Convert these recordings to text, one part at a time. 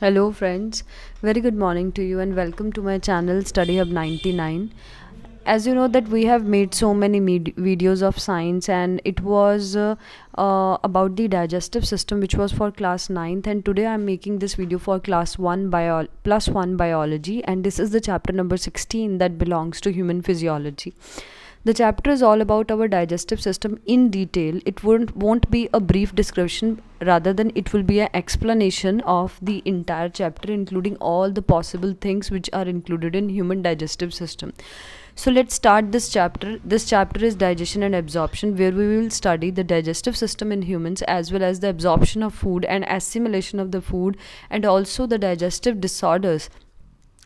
Hello friends, very good morning to you and welcome to my channel Study Hub 99. As you know that we have made so many videos of science, and it was about the digestive system, which was for class 9th, and today I am making this video for class 1 plus 1 biology, and this is the chapter number 16 that belongs to human physiology. The chapter is all about our digestive system in detail. It won't be a brief description, rather than it will be an explanation of the entire chapter, including all the possible things which are included in human digestive system. So let's start this chapter. This chapter is digestion and absorption, where we will study the digestive system in humans, as well as the absorption of food and assimilation of the food, and also the digestive disorders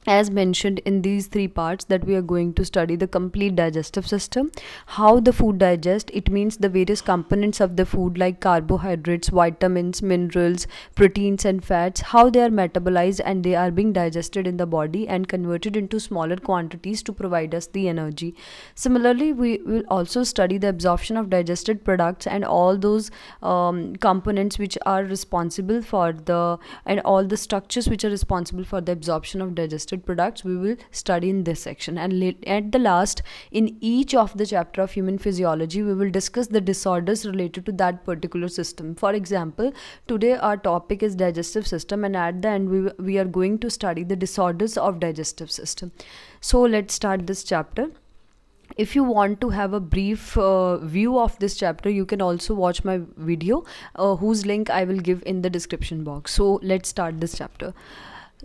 as mentioned in these three parts. That we are going to study the complete digestive system, how the food digests. It means the various components of the food like carbohydrates, vitamins, minerals, proteins and fats, how they are metabolized and they are being digested in the body and converted into smaller quantities to provide us the energy. Similarly, we will also study the absorption of digested products and all those components which are responsible for and all the structures which are responsible for the absorption of digested products. We will study in this section, and at the last, in each of the chapter of human physiology, we will discuss the disorders related to that particular system. For example, today our topic is digestive system, and at the end we are going to study the disorders of digestive system. So let's start this chapter. If you want to have a brief view of this chapter, you can also watch my video, whose link I will give in the description box. So let's start this chapter.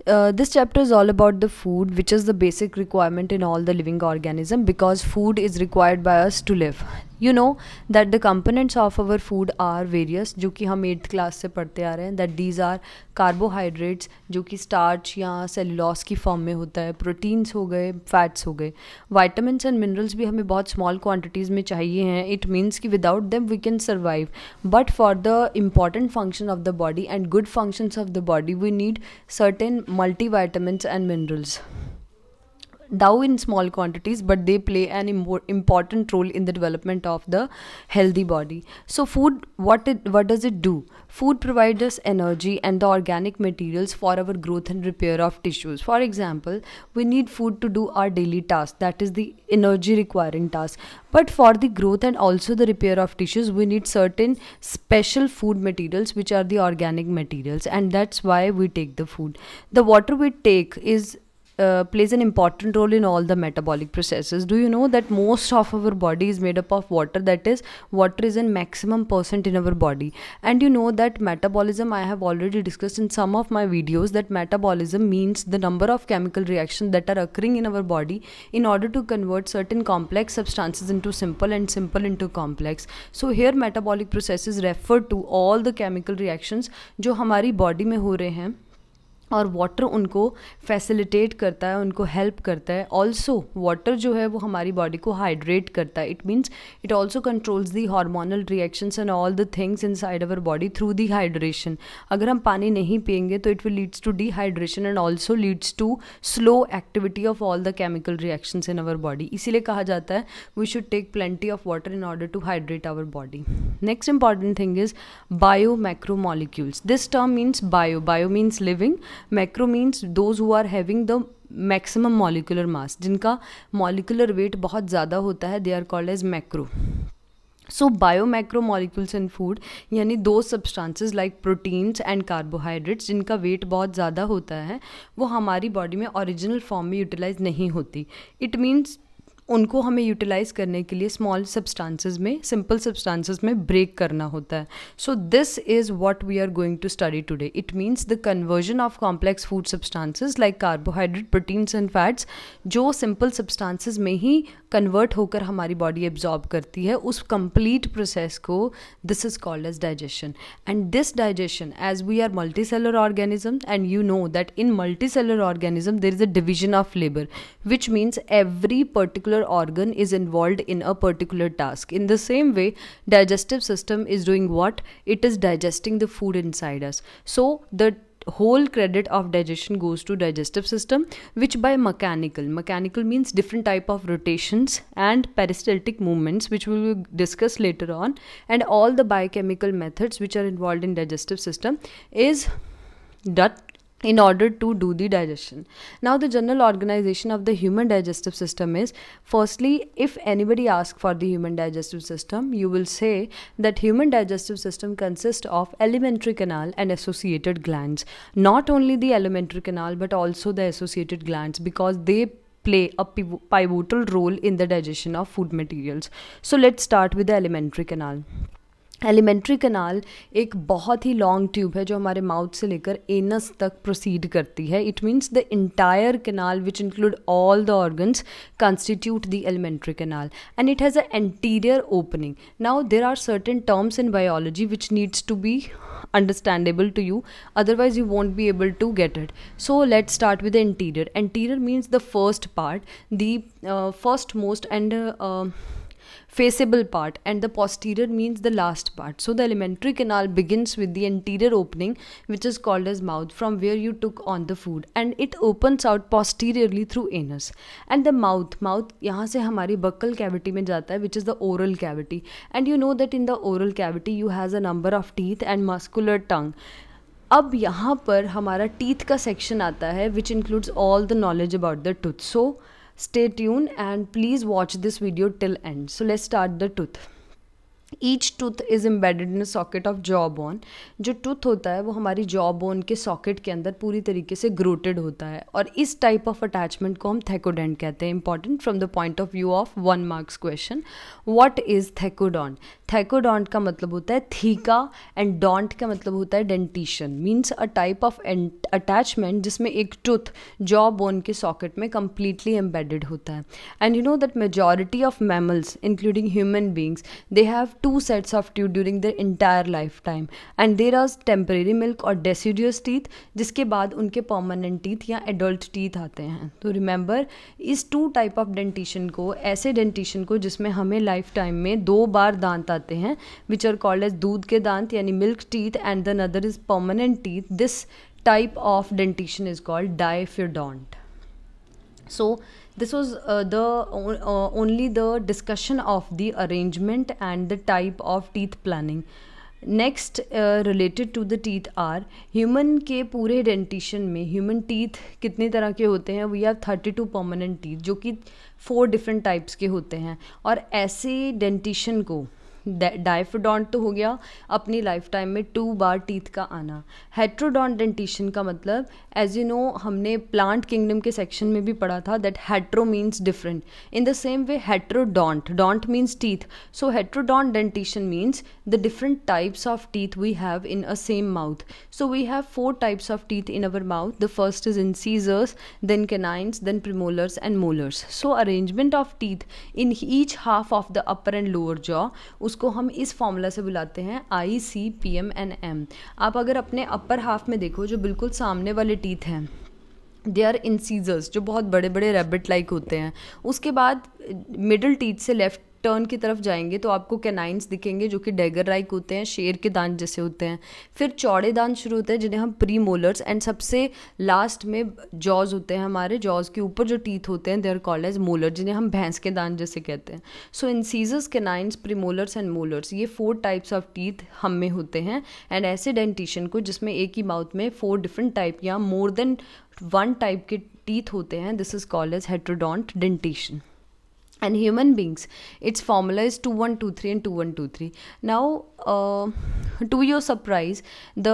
This chapter is all about the food, which is the basic requirement in all the living organism, because food is required by us to live. You know that the components of our food are various, जो कि हम 8th class से पढ़ते आ रहे हैं. That these are carbohydrates, जो कि starch या cellulose की form में होता है, proteins हो गए, fats हो गए, vitamins and minerals भी हमें बहुत small quantities में चाहिए हैं. It means कि without them we can survive, but for the important function of the body and good functions of the body, we need certain multivitamins and minerals, though in small quantities, but they play an important role in the development of the healthy body. So food, what does it do? Food provides us energy and the organic materials for our growth and repair of tissues. For example, we need food to do our daily task, that is the energy requiring task, but for the growth and also the repair of tissues, we need certain special food materials, which are the organic materials, and that's why we take the food. The water we take plays an important role in all the metabolic processes. Do you know that most of our body is made up of water? That is, water is in maximum percent in our body. And you know that metabolism, I have already discussed in some of my videos, that metabolism means the number of chemical reactions that are occurring in our body in order to convert certain complex substances into simple and simple into complex. So here metabolic processes refer to all the chemical reactions जो हमारी body में हो रहे हैं, और water उनको facilitate करता है, उनको हेल्प करता है. ऑल्सो वाटर जो है वो हमारी बॉडी को हाइड्रेट करता है. It means it also controls the hormonal reactions and all the things inside our body through the hydration. अगर हम पानी नहीं पियेंगे तो it will leads to dehydration and also leads to slow activity of all the chemical reactions in our body. इसीलिए कहा जाता है we should take plenty of water in order to hydrate our body. Next important thing is bio macro molecules. This term means bio means living, macro means those who are having the maximum molecular mass, जिनका molecular weight बहुत ज़्यादा होता है, they are called as macro. So bio macro molecules in food, यानी दो substances like proteins and carbohydrates जिनका weight बहुत ज़्यादा होता है, वो हमारी बॉडी में ओरिजिनल फॉर्म में यूटिलाइज नहीं होती. इट मीन्स उनको हमें यूटिलाइज करने के लिए स्मॉल सब्सटेंसेस में, सिंपल सब्सटेंसेस में ब्रेक करना होता है. So this is what we are going to study today. It means the conversion of complex food substances like carbohydrate, proteins and fats, जो सिंपल सब्सटेंसेस में ही कन्वर्ट होकर हमारी बॉडी एब्जॉर्ब करती है, उस कंप्लीट प्रोसेस को this is called as digestion. And this digestion, as we are multi cellular organism, and you know that in multi cellular organism there is a division of labour, which means every particular organ is involved in a particular task. In the same way, digestive system is doing what? It is digesting the food inside us. So the whole credit of digestion goes to digestive system, which by mechanical means different type of rotations and peristaltic movements, which we will discuss later on, and all the biochemical methods which are involved in digestive system is in order to do the digestion. Now, the general organization of the human digestive system is, firstly, if anybody asks for the human digestive system, you will say that human digestive system consists of alimentary canal and associated glands. Not only the alimentary canal but also the associated glands, because they play a pivotal role in the digestion of food materials. So let's start with the alimentary canal. Elementary कनाल एक बहुत ही long tube है जो हमारे mouth से लेकर anus तक proceed करती है. It means the entire canal which include all the organs constitute the alimentary canal, and it has an anterior opening. Now there are certain terms in biology which needs to be understandable to you, otherwise you won't be able to get it. So let's start with the anterior. Anterior means the first part, the first most and faceable part, and the posterior means the last part. So the alimentary canal begins with the anterior opening, which is called as mouth, from where you took on the food, and it opens out posteriorly through anus. And the mouth यहाँ से हमारी buccal cavity में जाता है, which is the oral cavity. And you know that in the oral cavity you has a number of teeth and muscular tongue. अब यहाँ पर हमारा टीथ का सेक्शन आता है which includes all the knowledge about the tooth. So stay tuned and please watch this video till end. So let's start the tooth. Each tooth is embedded in a socket of jaw bone. जो tooth होता है वो हमारी jaw bone के socket के अंदर पूरी तरीके से ग्रोटेड होता है, और इस टाइप ऑफ अटैचमेंट को हम थेकोडेंट कहते हैं. Important from the point of view of 1 marks question. What is thecodont? Thecodont का मतलब होता है थीका, एंड डॉन्ट का मतलब होता है dentition. Means a type of attachment जिसमें एक टूथ जॉ बोन के सॉकेट में कंप्लीटली एम्बेडेड होता है. And you know that majority of mammals including human beings they have 2 sets of teeth during their entire lifetime, and there are temporary milk or deciduous teeth, जिसके बाद उनके permanent teeth या adult teeth आते हैं. तो remember इस 2 type of dentition को, ऐसे dentition को जिसमें हमें lifetime में 2 बार दांत आते हैं, which are called as दूध के दांत यानी milk teeth, and the another is permanent teeth. This type of dentition is called diaphodont. So this was only the discussion of the arrangement and the type of teeth planning. Next related to the teeth are human के पूरे dentition में human teeth कितने तरह के होते हैं? We have 32 permanent teeth जो कि 4 different types के होते हैं, और ऐसे dentition को डायफोडॉन्ट तो हो गया अपनी लाइफ टाइम में 2 बार टीथ का आना. हेट्रोडॉन्ट डेंटिशन का मतलब, एज यू नो हमने प्लांट किंगडम के सेक्शन में भी पढ़ा था that hetero means different. In the same way heterodont, dont means teeth. So heterodont dentition means the different types of teeth we have in a same mouth. So we have 4 types of teeth in our mouth. The first is incisors, then canines, then premolars and molars. So arrangement of teeth in each half of the upper and lower jaw, उसको हम इस formula से बुलाते हैं ICPM&M. आप अगर अपने upper half में देखो जो बिल्कुल सामने वाले टीथ हैं, दे आर इंसीजर्स जो बहुत बड़े बड़े रैबिट लाइक होते हैं. उसके बाद मिडल टीथ से लेफ्ट टर्न की तरफ जाएंगे तो आपको कैनाइन्स दिखेंगे जो कि डैगर लाइक होते हैं, शेर के दांत जैसे होते हैं. फिर चौड़े दांत शुरू होते हैं जिन्हें हम प्री मोलर्स, एंड सबसे लास्ट में जॉज होते हैं. हमारे जॉज के ऊपर जो टीथ होते हैं they are called as molar, जिन्हें हम भैंस के दांत जैसे कहते हैं. So incisors, canines, pre molars and molars, ये 4 टाइप्स ऑफ टीथ हम में होते हैं. एंड ऐसे डेंटिशन को जिसमें एक ही माउथ में 4 डिफरेंट टाइप या मोर देन 1 टाइप के टीथ होते हैं, this is called as heterodont dentition. And human beings, its formula is 2123 and 2123. Now to your surprise, the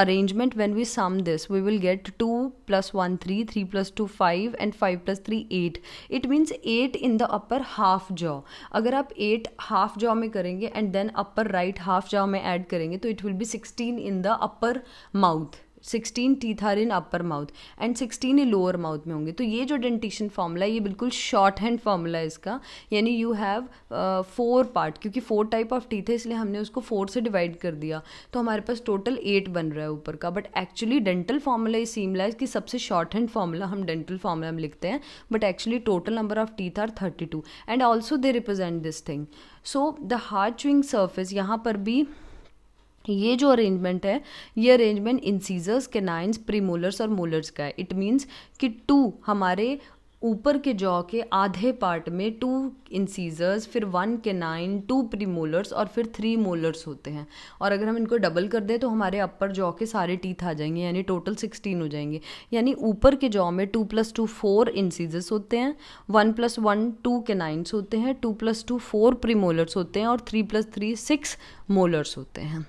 arrangement when we sum this, we will get 2 plus 1 3, 3 plus 2 5, and 5 plus 3 8. It means 8 in the upper half jaw. अगर आप 8 half jaw में करेंगे and then upper right half jaw में add करेंगे तो it will be 16 in the upper mouth. 16 teeth are in upper mouth and 16 ही lower mouth में होंगे. तो ये जो डेंटिशन फॉर्मूला है ये बिल्कुल शॉर्ट हैंड फॉर्मूला है इसका, यानी यू हैव 4 पार्ट, क्योंकि 4 टाइप ऑफ टीथ है इसलिए हमने उसको 4 से डिवाइड कर दिया, तो हमारे पास टोटल 8 बन रहा है ऊपर का. But actually dental formula is similar कि सबसे शॉर्ट हैंड फॉर्मूला हम डेंटल फॉर्मूला में लिखते हैं, but actually total number of teeth are 32 and also they represent this thing. So the hard chewing surface, यहाँ पर भी ये जो अरेंजमेंट है ये अरेंजमेंट इंसीजर्स, कैनाइन्स, प्रीमोलर्स और मोलर्स का है. इट मीन्स कि 2 हमारे ऊपर के जॉ के आधे पार्ट में 2 इंसीजर्स, फिर 1 कैनाइन, 2 प्रीमोलर्स और फिर 3 मोलर्स होते हैं। और अगर हम इनको डबल कर दें तो हमारे अपर जॉ के सारे टीथ आ जाएंगे, यानी टोटल 16 हो जाएंगे। यानी ऊपर के जॉ में 2 + 2 4 इंसीजर्स होते हैं, 1 + 1 2 कैनाइन्स होते हैं, 2 + 2 4 प्रीमोलर्स होते हैं और 3 + 3 6 मोलर्स होते हैं।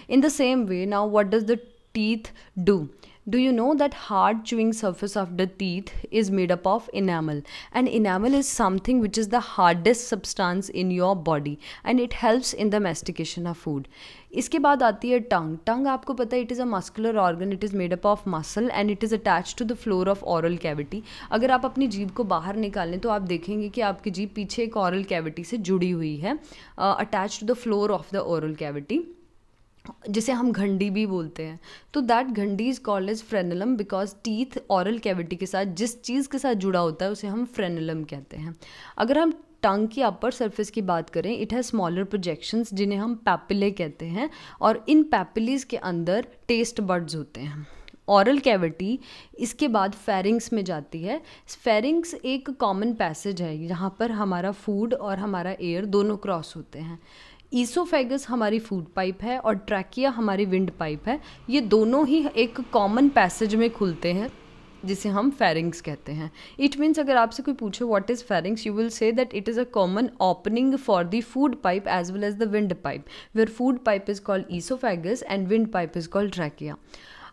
In the same way, now what does the teeth do? Do you know that hard chewing surface of the teeth is made up of enamel, and enamel is something which is the hardest substance in your body and it helps in the mastication of food. इसके बाद आती है टंग। टंग आपको पता है it is a muscular organ, it is made up of muscle and it is attach to the floor of oral cavity. अगर आप अपनी जीभ को बाहर निकालें तो आप देखेंगे कि आपकी जीभ पीछे एक ऑरल कैविटी से जुड़ी हुई है, attach to the floor of the oral cavity, जिसे हम घंटी भी बोलते हैं। तो दैट घंटी is called as frenulum because teeth oral cavity के साथ जिस चीज़ के साथ जुड़ा होता है उसे हम फ्रेनुलम कहते हैं। अगर हम टंग की अपर सरफेस की बात करें, इट हैज़ स्मॉलर प्रोजेक्शंस जिन्हें हम पैपिले कहते हैं, और इन पैपिलीज के अंदर टेस्ट बड्स होते हैं। ऑरल कैविटी इसके बाद फेरिंग्स में जाती है। फेरिंग्स एक कॉमन पैसेज है जहाँ पर हमारा फूड और हमारा एयर दोनों क्रॉस होते हैं। ईसोफेगस हमारी फूड पाइप है और ट्रैकिया हमारी विंड पाइप है। ये दोनों ही एक कॉमन पैसेज में खुलते हैं जिसे हम फेरिंग्स कहते हैं। इट मीन्स अगर आपसे कोई पूछे what is pharynx, you will say that it is a common opening for the food pipe as well as the wind pipe, where food pipe is called oesophagus and wind pipe is called trachea.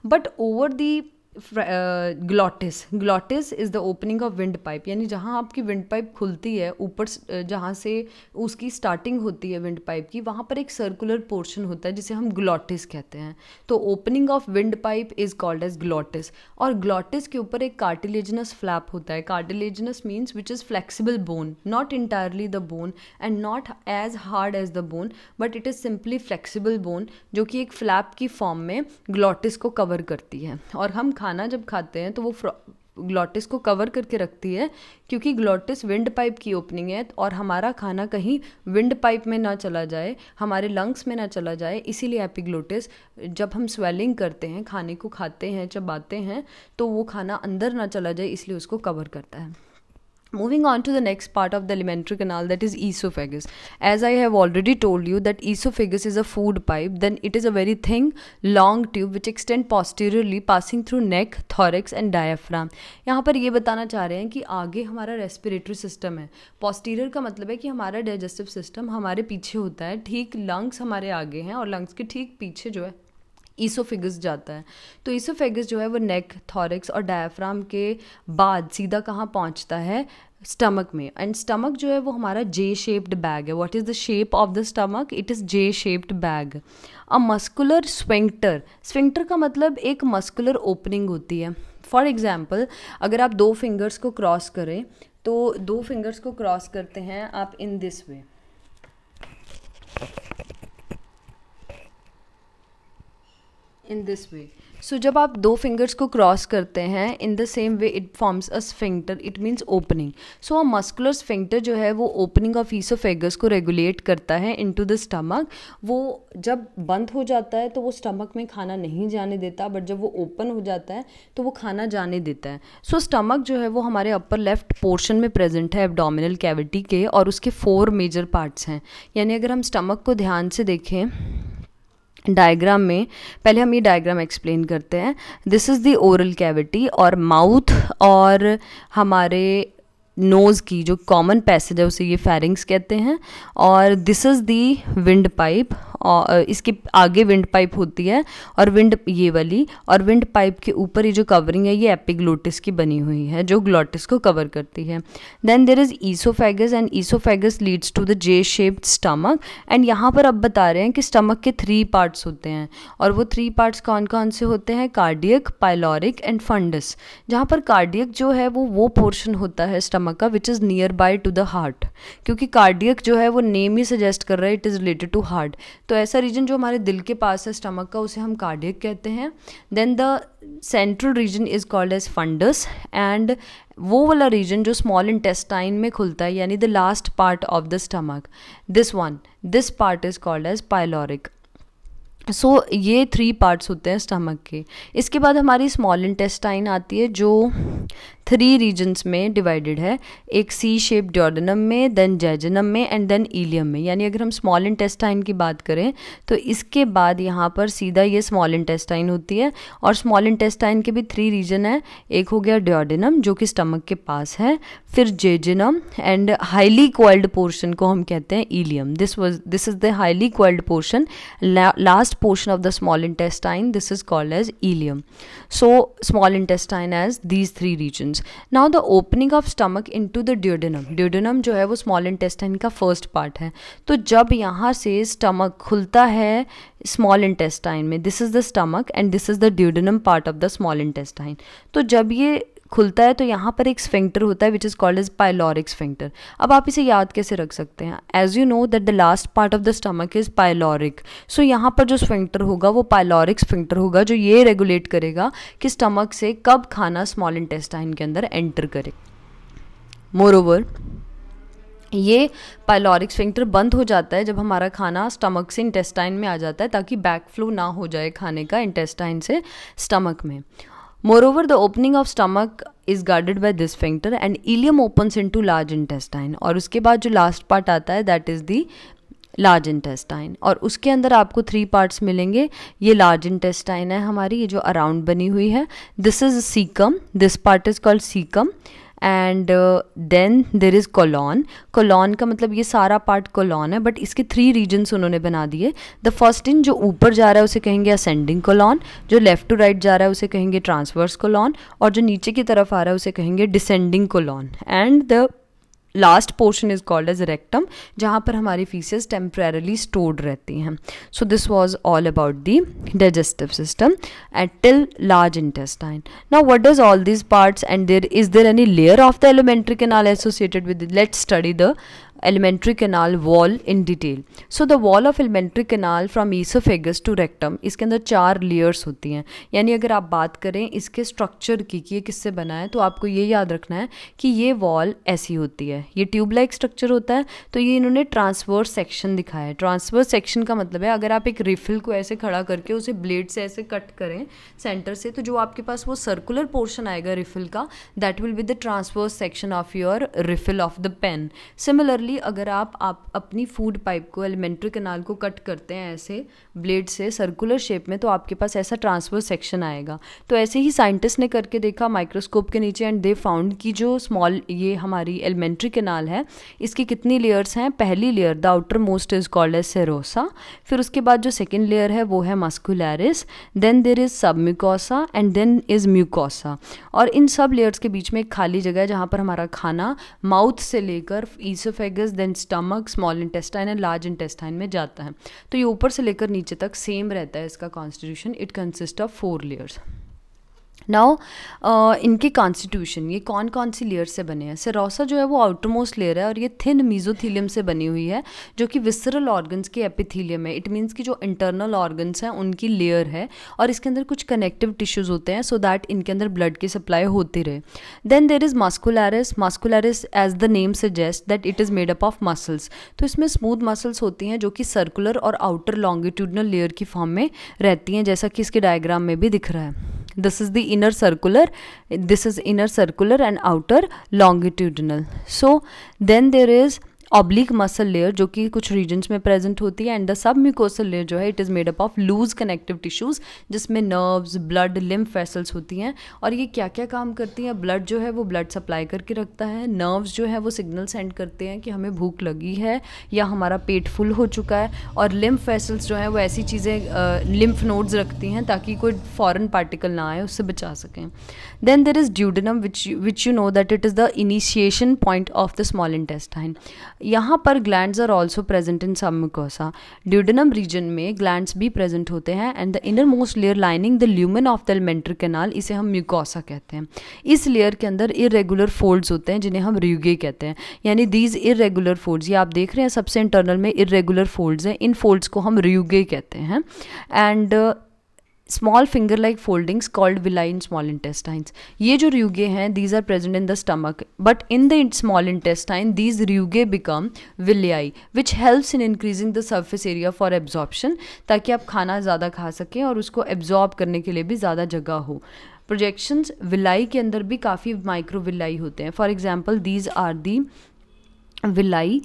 But over the glottis is the opening of wind pipe, यानी जहाँ आपकी wind pipe खुलती है ऊपर, जहाँ से उसकी starting होती है विंड पाइप की, वहाँ पर एक सर्कुलर पोर्शन होता है जिसे हम ग्लॉटिस कहते हैं। तो opening of wind pipe is called as glottis. और ग्लॉटिस के ऊपर एक कार्टिलेजिनस फ्लैप होता है। Cartilaginous means which is flexible bone, not entirely the bone and not as hard as the bone, but it is simply flexible bone जो कि एक flap की फॉर्म में ग्लॉटिस को कवर करती है। और हम खाना जब खाते हैं तो वो ग्लॉटिस को कवर करके रखती है, क्योंकि ग्लॉटिस विंड पाइप की ओपनिंग है और हमारा खाना कहीं विंड पाइप में ना चला जाए, हमारे लंग्स में ना चला जाए। इसीलिए एपिग्लोटिस, जब हम स्वेलिंग करते हैं, खाने को खाते हैं, चबाते हैं, तो वो खाना अंदर ना चला जाए, इसलिए उसको कवर करता है। Moving on to the next part of the alimentary canal, that is esophagus. As I have already told you that esophagus is a food pipe, then it is a very thin, long tube which extend posteriorly passing through neck, thorax and diaphragm. यहाँ पर ये बताना चाह रहे हैं कि आगे हमारा रेस्पिरेटरी सिस्टम है। posterior का मतलब है कि हमारा डाइजेस्टिव सिस्टम हमारे पीछे होता है, ठीक लंग्स हमारे आगे हैं और लंग्स के ठीक पीछे जो है ईसोफेगस जाता है। तो ईसोफेगस जो है वो नेक, थॉरिक्स और डायफ्राम के बाद सीधा कहाँ पहुँचता है, स्टमक में। एंड स्टमक जो है वो हमारा जे शेप्ड बैग है। What is the shape of the stomach? It is J shaped bag. A muscular sphincter, sphincter का मतलब एक मस्कुलर ओपनिंग होती है। फॉर एग्जाम्पल, अगर आप 2 फिंगर्स को क्रॉस करें, तो 2 फिंगर्स को क्रॉस करते हैं आप in this way, in this way. सो जब आप 2 फिंगर्स को क्रॉस करते हैं, इन the same way it forms a sphincter, it means opening. So a muscular sphincter जो है वो ओपनिंग ऑफ ईसोफेगस को रेगुलेट करता है इनटू द स्टमक। वो जब बंद हो जाता है तो वो स्टमक में खाना नहीं जाने देता, बट जब वो ओपन हो जाता है तो वो खाना जाने देता है। सो स्टमक जो है वो हमारे अपर लेफ्ट पोर्शन में प्रेजेंट है एब्डोमिनल कैविटी के, और उसके 4 मेजर पार्ट्स हैं। यानी अगर हम स्टमक को ध्यान से देखें डायग्राम में, पहले हम ये डायग्राम एक्सप्लेन करते हैं। This is the oral cavity, और माउथ और हमारे नोज़ की जो कॉमन पैसेज है उसे ये फेरिंग्स कहते हैं। और this is the wind pipe, और इसके आगे विंड पाइप होती है और विंड ये वाली, और विंड पाइप के ऊपर ये जो कवरिंग है ये एपिग्लोटिस की बनी हुई है जो ग्लॉटिस को कवर करती है। Then there is oesophagus, and oesophagus leads to the J shaped stomach. And यहाँ पर अब बता रहे हैं कि स्टमक के 3 पार्ट्स होते हैं, और वो 3 पार्ट्स कौन कौन से होते हैं? Cardiac, pyloric and fundus. जहाँ पर कार्डियक जो है वो पोर्शन होता है स्टमक का which is near by to the heart, क्योंकि कार्डियक जो है वो नेम ही सजेस्ट कर रहा है it is related to heart. तो ऐसा रीजन जो हमारे दिल के पास है स्टमक का उसे हम कार्डियक कहते हैं। Then the central region is called as fundus, and वो वाला रीजन जो स्मॉल इंटेस्टाइन में खुलता है, यानी the last part of the stomach, this part is called as pyloric. ये 3 पार्ट्स होते हैं स्टमक के। इसके बाद हमारी स्मॉल इंटेस्टाइन आती है जो 3 रीजन्स में डिवाइडेड है, एक सी शेप ड्योडेनम में, देन जेजुनम में एंड देन इलियम में। यानी अगर हम स्मॉल इंटेस्टाइन की बात करें तो इसके बाद यहाँ पर सीधा ये स्मॉल इंटेस्टाइन होती है। और स्मॉल इंटेस्टाइन के भी 3 रीजन है, एक हो गया ड्योडेनम जो कि स्टमक के पास है, फिर jejunum and highly coiled portion को हम कहते हैं ileum. This is the highly coiled portion, last portion of the small intestine, this is called as ileum. So small intestine has these 3 regions. Now the opening of stomach into the duodenum जो है वो small intestine का first part है। तो जब यहाँ से stomach खुलता है small intestine में, this is the stomach and this is the duodenum part of the small intestine। तो जब ये खुलता है तो यहाँ पर एक स्फिंक्टर होता है which is called as pyloric sphincter. अब आप इसे याद कैसे रख सकते हैं? As you know that the last part of the stomach is pyloric, so यहाँ पर जो स्फिंक्टर होगा वो पाइलोरिक स्फिंक्टर होगा जो ये रेगुलेट करेगा कि स्टमक से कब खाना स्मॉल इंटेस्टाइन के अंदर एंटर करे। मोरओवर ये पाइलोरिक स्फिंक्टर बंद हो जाता है जब हमारा खाना स्टमक से इंटेस्टाइन में आ जाता है, ताकि बैक फ्लो ना हो जाए खाने का इंटेस्टाइन से स्टमक में। Moreover, the opening of stomach is guarded by this sphincter and ileum opens into large intestine। और उसके बाद जो लास्ट पार्ट आता है that is the large intestine, और उसके अंदर आपको 3 पार्ट्स मिलेंगे। ये लार्ज इंटेस्टाइन है हमारी, ये जो अराउंड बनी हुई है, this is caecum, this part is called caecum and then there is colon. Colon का मतलब ये सारा पार्ट कोलॉन है, बट इसके 3 रीजन्स उन्होंने बना दिए। द फर्स्ट इन जो ऊपर जा रहा है उसे कहेंगे असेंडिंग कोलॉन, जो लेफ्ट टू राइट जा रहा है उसे कहेंगे ट्रांसवर्स कोलॉन, और जो नीचे की तरफ आ रहा है उसे कहेंगे descending colon. And the last portion is called as rectum, जहाँ पर हमारी फीसेस टेम्परेरली स्टोर्ड रहती हैं। So this was all about the digestive system at till large intestine. Now what does all these parts and is there any layer of the alimentary canal associated with it? Let's study the elementary canal wall in detail. So the wall of elementary canal from esophagus to rectum, इसके अंदर 4 layers होती हैं। यानी अगर आप बात करें इसके स्ट्रक्चर की कि ये किससे बना है, तो आपको ये याद रखना है कि ये वॉल ऐसी होती है, ये ट्यूब लाइक स्ट्रक्चर होता है। तो ये इन्होंने ट्रांसवर्स सेक्शन दिखाया है। ट्रांसवर्स सेक्शन का मतलब है अगर आप एक रिफिल को ऐसे खड़ा करके उसे ब्लेड से ऐसे कट करें सेंटर से, तो जो आपके पास वो सर्कुलर पोर्शन आएगा रिफिल का, that will be the transverse section of your refill of the pen. Similarly अगर आप अपनी फूड पाइप को एलिमेंट्री कैनाल को कट करते हैं ऐसे ब्लेड से सर्कुलर शेप में, तो आपके पास ऐसा ट्रांसवर्स सेक्शन आएगा। तो ऐसे ही साइंटिस्ट ने करके देखा माइक्रोस्कोप के नीचे एंड दे फाउंड कि जो स्मॉल ये हमारी एलिमेंट्री कैनाल है इसकी कितनी लेयर्स हैं। पहली layer the outer most is called as serosa, फिर उसके बाद जो सेकेंड लेयर है वो है muscularis, then there is submucosa and then is mucosa. और इन सब लेयर्स के बीच में एक खाली जगह है जहाँ पर हमारा खाना माउथ से लेकर oesophagus then stomach, small intestine and large intestine में जाता है। तो ये ऊपर से लेकर नीचे तक सेम रहता है इसका constitution. It consist of 4 layers. Now इनके कॉन्स्टिट्यूशन, ये कौन कौन सी लेयर से बने हैं? सेरोसा जो है वो आउटर मोस्ट लेयर है और ये थिन मीजोथीलियम से बनी हुई है जो कि विसरल ऑर्गन्स के एपिथीलियम है। इट मीन्स कि जो इंटरनल ऑर्गन्स हैं उनकी लेयर है और इसके अंदर कुछ कनेक्टिव टिश्यूज होते हैं सो दैट इनके अंदर ब्लड की सप्लाई होती रहे। Then there is muscularis. Muscularis as the name suggest that it is made up of muscles. तो इसमें स्मूथ मसल्स होती हैं जो कि सर्कुलर और आउटर लॉन्गिट्यूडनल लेयर की फॉर्म में रहती हैं, जैसा कि इसके डायग्राम में भी दिख रहा है। This is the inner circular, this is inner circular and outer longitudinal. So then there is oblique muscle layer जो कि कुछ रीजन्स में प्रेजेंट होती है and the submucosal layer जो है it is made up of loose connective tissues जिसमें nerves, blood, lymph vessels होती हैं। और ये क्या क्या काम करती हैं? ब्लड जो है वो ब्लड सप्लाई करके रखता है, नर्व्स जो है वो सिग्नल सेंड करते हैं कि हमें भूख लगी है या हमारा पेट फुल हो चुका है, और लिम्फ वेसल्स जो है वो ऐसी चीज़ें लिम्फ नोड्स रखती हैं ताकि कोई फॉरेन पार्टिकल ना आए, उससे बचा सकें। Then there is duodenum which you know that it is the initiation point of the small intestine. यहाँ पर glands are also present in submucosa. Duodenum region में ग्लैंड्स भी प्रेजेंट होते हैं and the innermost layer lining the lumen of the alimentary canal, इसे हम mucosa कहते हैं। इस लेयर के अंदर इरेगुलर फोल्ड्स होते हैं जिन्हें हम र्यूगे कहते हैं। यानी दीज इरेगुलर फोल्ड्स, ये आप देख रहे हैं सबसे इंटरनल में इरेगुलर फोल्ड्स हैं, इन फोल्ड्स को हम र्यूगे कहते हैं। And small finger like foldings called villi in small intestines. ये जो rugae हैं, these are present in the stomach, but in the small intestine these rugae become villi, which helps in increasing the surface area for absorption, ताकि आप खाना ज़्यादा खा सकें और उसको absorb करने के लिए भी ज़्यादा जगह हो. प्रोजेक्शंस विलाई के अंदर भी काफ़ी माइक्रो विलाई होते हैं. For example these are the villi.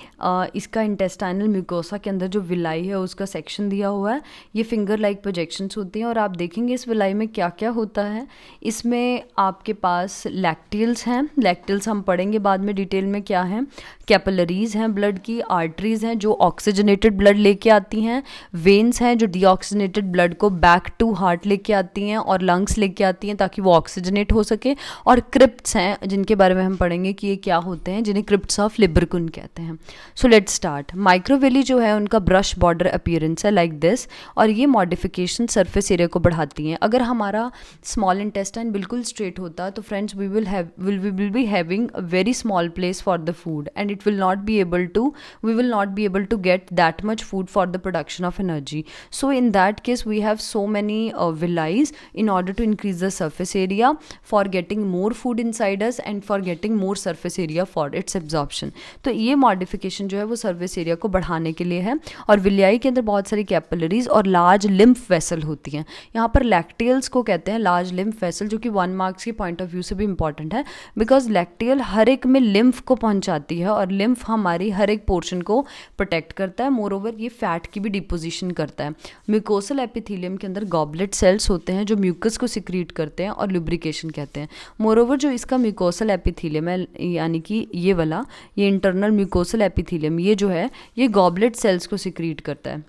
इसका इंटेस्टाइनल म्यूकोसा के अंदर जो विलाई है उसका सेक्शन दिया हुआ है. ये फिंगर लाइक प्रोजेक्शंस होती हैं और आप देखेंगे इस विलाई में क्या क्या होता है. इसमें आपके पास लैक्टिल्स हैं. लैक्टिल्स हम पढ़ेंगे बाद में डिटेल में क्या है. कैपिलरीज हैं ब्लड की. आर्टरीज हैं जो ऑक्सीजनेटेड ब्लड लेके आती हैं. वेन्स हैं जो डीऑक्सीजनेटेड ब्लड को बैक टू हार्ट लेके आती हैं और लंग्स लेके आती हैं ताकि वो ऑक्सीजनेट हो सके. और क्रिप्ट्स हैं जिनके बारे में हम पढ़ेंगे कि ये क्या होते हैं, जिन्हें क्रिप्ट्स ऑफ लिब्रिकुन कहते हैं. So let's start. माइक्रोविली जो है उनका ब्रश बॉर्डर अपीयरेंस है लाइक दिस, और ये मॉडिफिकेशन सरफेस एरिया को बढ़ाती हैं. अगर हमारा स्मॉल इंटेस्टाइन बिल्कुल स्ट्रेट होता तो friends we will be having a very small place for the food and we will not be able to get that much food for the production of energy. So in that case we have so many villi in order to increase the surface area for getting more food inside us and for getting more surface area for its absorption. तो ये modification जो है वो surface area को बढ़ाने के लिए है. और विलियाई के अंदर बहुत सारी कैपिलरीज और लार्ज लिम्फ वेसल होती हैं. यहाँ पर लैक्टियल्स को कहते हैं लार्ज लिम्फ वेसल, जो कि 1 मार्क्स के पॉइंट ऑफ व्यू से भी इंपॉर्टेंट है बिकॉज लैक्टियल हर एक में लिम्फ को पहुँचाती है और लिम्फ हमारी हर एक पोर्शन को प्रोटेक्ट करता है. मोर ओवर ये फैट की भी डिपोजिशन करता है. म्यूकोसल एपिथेलियम के अंदर गॉबलेट सेल्स होते हैं जो म्यूकस को सिक्रीट करते हैं और लुब्रिकेशन कहते हैं. मोर ओवर जो इसका म्यूकोसल एपिथेलियम है यानी कि ये वाला, ये इंटरनल म्यूकोसल एपिथेलियम, ये जो है ये गॉबलेट सेल्स को सिक्रीट करता है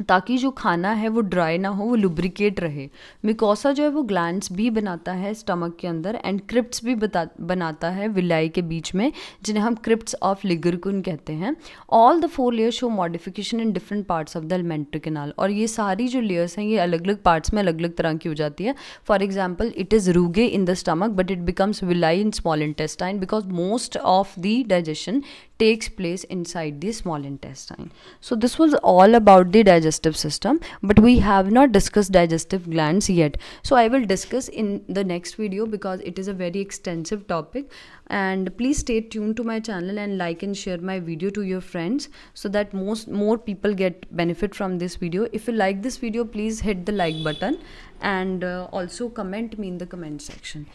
ताकि जो खाना है वो ड्राई ना हो, वो लुब्रिकेट रहे. म्यूकोसा जो है वो ग्लैंड्स भी बनाता है स्टमक के अंदर एंड क्रिप्ट्स भी बनाता है विलाई के बीच में, जिन्हें हम क्रिप्ट्स ऑफ लिगरकुन कहते हैं. All the 4 layers show modification in different parts of the alimentary canal. और ये सारी जो लेयर्स हैं ये अलग अलग पार्ट्स में अलग अलग तरह की हो जाती है. For example it is rugae in the stomach but it becomes villi in small intestine because most of the digestion takes place inside the small intestine. So this was all about the digestive system, but we have not discussed digestive glands yet. So I will discuss in the next video because it is a very extensive topic. And please stay tuned to my channel and like and share my video to your friends so that more people get benefit from this video. If you like this video, please hit the like button and also comment me in the comment section.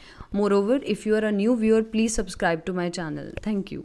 Moreover, if you are a new viewer, please subscribe to my channel. Thank you.